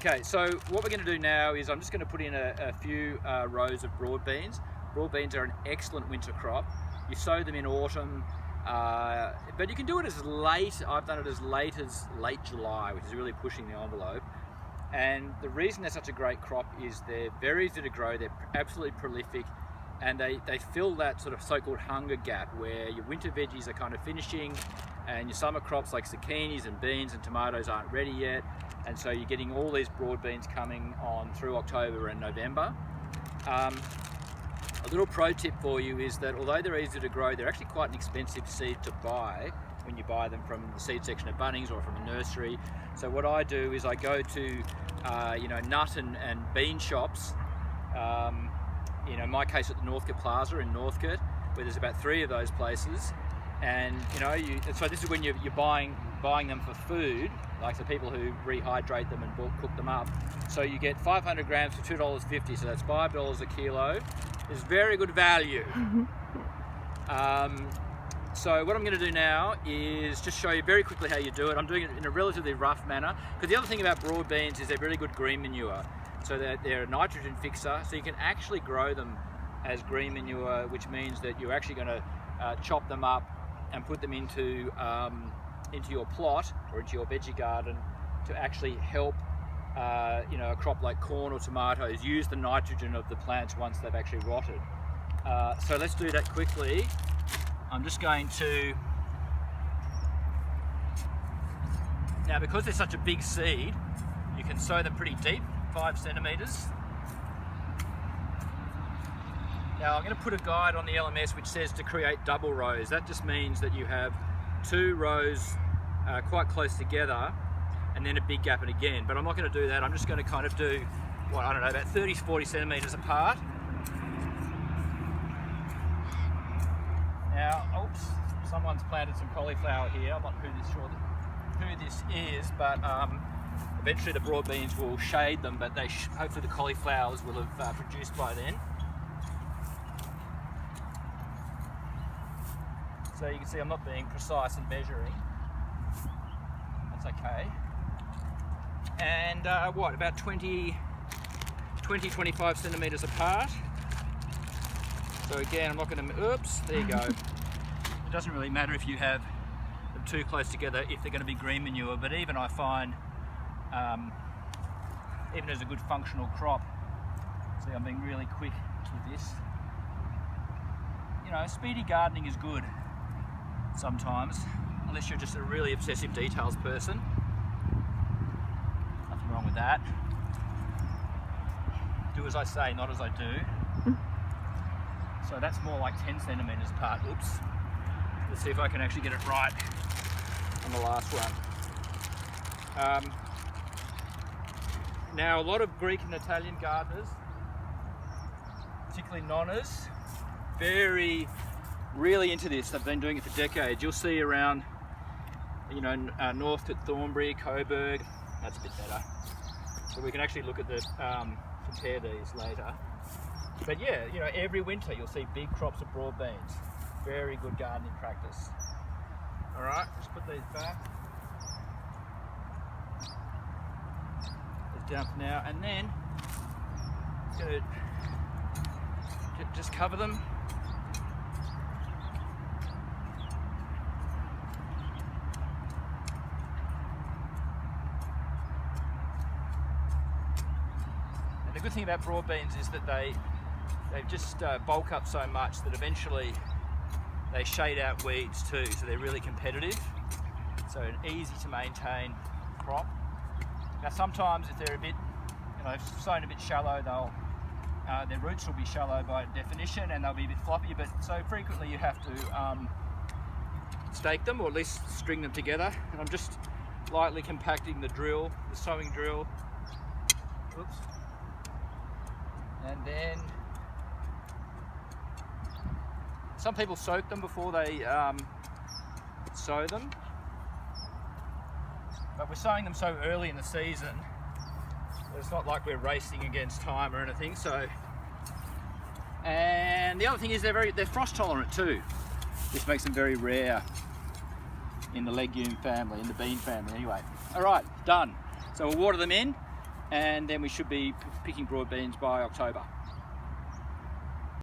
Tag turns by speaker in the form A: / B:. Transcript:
A: Okay, so what we're going to do now is I'm just going to put in a few rows of broad beans. Broad beans are an excellent winter crop. You sow them in autumn, but you can do it as late, I've done it as late July, which is really pushing the envelope. And the reason they're such a great crop is they're very easy to grow, they're absolutely prolific, and they fill that sort of so-called hunger gap where your winter veggies are kind of finishing and your summer crops like zucchinis and beans and tomatoes aren't ready yet, and so you're getting all these broad beans coming on through October and November. A little pro tip for you is that although they're easy to grow, they're actually quite an expensive seed to buy when you buy them from the seed section at Bunnings or from a nursery. So what I do is I go to nut and bean shops, in my case at the Northcote Plaza in Northcote, where there's about 3 of those places. And so this is when you're buying them for food, like the people who rehydrate them and cook them up. So you get 500 grams for $2.50, so that's $5 a kilo. It's very good value. So what I'm going to do now is just show you very quickly how you do it. I'm doing it in a relatively rough manner, because the other thing about broad beans is they're really good green manure. So they're a nitrogen fixer, so you can actually grow them as green manure, which means that you're actually going to chop them up and put them into your plot or into your veggie garden to actually help a crop like corn or tomatoes use the nitrogen of the plants once they've actually rotted. So let's do that quickly. I'm just going to, now because they're such a big seed, you can sow them pretty deep, 5 centimetres. Now I'm going to put a guide on the LMS which says to create double rows. That just means that you have 2 rows quite close together and then a big gap again. But I'm not going to do that. I'm just going to kind of do, about 30 to 40 centimetres apart. Now, oops, someone's planted some cauliflower here. I'm not sure who this is, but eventually the broad beans will shade them, but hopefully the cauliflowers will have produced by then. So you can see I'm not being precise in measuring. That's okay. And about 20-25 centimetres apart. So again, I'm not going to, oops, there you go. It doesn't really matter if you have them too close together if they're going to be green manure, but even I find, even as a good functional crop, see I'm being really quick with this. Speedy gardening is good sometimes, unless you're just a really obsessive details person. Nothing wrong with that. Do as I say, not as I do. So that's more like 10 centimetres apart. Oops. Let's see if I can actually get it right on the last one. Now, a lot of Greek and Italian gardeners, particularly nonners, really into this. They've been doing it for decades. You'll see around, Northcote, Thornbury, Coburg. That's a bit better. So we can actually look at compare these later. But yeah, every winter you'll see big crops of broad beans. Very good gardening practice. All right, let's put these back. These down for now, and then going to just cover them. And the good thing about broad beans is that they just bulk up so much that eventually they shade out weeds too, so they're really competitive. So an easy to maintain crop. Now sometimes if they're a bit, sown a bit shallow, their roots will be shallow by definition and they'll be a bit floppy, but so frequently you have to stake them or at least string them together. And I'm just lightly compacting the sowing drill. Oops. And then some people soak them before they sow them, but we're sowing them so early in the season that it's not like we're racing against time or anything. So, and the other thing is they're frost tolerant too. This makes them very rare in the legume family, in the bean family anyway. All right, done. So we'll water them in and then we should be picking broad beans by October.